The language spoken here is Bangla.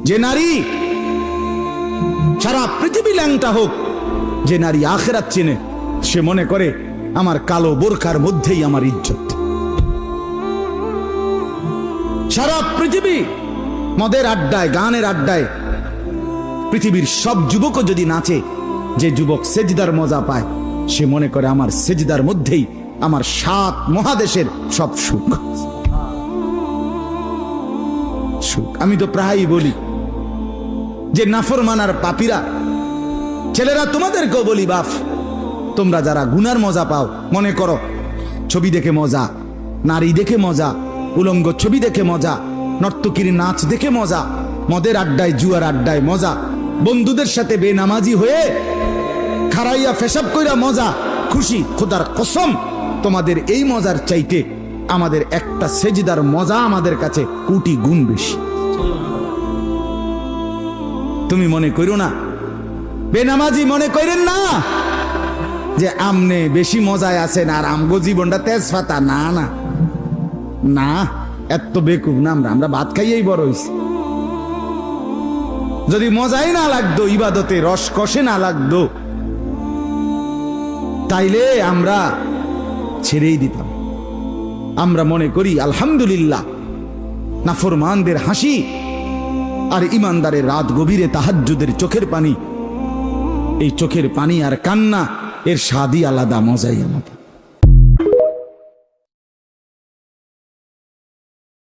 যে নারী সারা পৃথিবী ল্যাংটা হোক, যে নারী আখিরাত চেনে, সে মনে করে আমার কালো বোরকার মধ্যেই আমার ইজ্জত। সারা পৃথিবী মদের আড্ডায়, গানের আড্ডায় পৃথিবীর সব যুবকও যদি নাচে, যে যুবক সেজদার মজা পায়, সে মনে করে আমার সেজদার মধ্যেই আমার 7 মহাদেশের সব সুখ। আমি তো প্রায়ই বলি যে নাফরমানার পাপীরা, ছেলেরা তোমাদেরকেও বলি, বাপ তোমরা যারা গুনার মজা পাও, মনে করো ছবি দেখে মজা, নারী দেখে মজা, উলঙ্গ ছবি দেখে মজা, নর্তকীর নাচ দেখে মজা, মদের আড্ডায় জুয়ার আড্ডায় মজা, বন্ধুদের সাথে বেনামাজি হয়ে খারাইয়া ফেসাব কইরা মজা, খুশি। খোদার কসম, তোমাদের এই মজার চাইতে আমাদের একটা সেজদার মজা আমাদের কাছে কোটি গুণ বেশি। তুমি মনে করো না, বেনামাজি মনে করেন না যে আমনে বেশি মজায় আছেন আর আমগো জীবনটা তেজপাতা। না না না, এত বেকুব না আমরা ভাত খাইয়েই বড় হইছি। যদি মজাই না লাগতো, ইবাদতে রস কষে না লাগতো, তাইলে আমরা ছেড়েই দিতাম। আমরা মনে করি আলহামদুলিল্লাহ, নাফরমানদের হাসি আর ইমানদারের রাত গভীরে তাহাজ্জুদের চোখের পানি, এই চোখের পানি আর কান্না, এর স্বাদই আলাদা, মজাই আলাদা।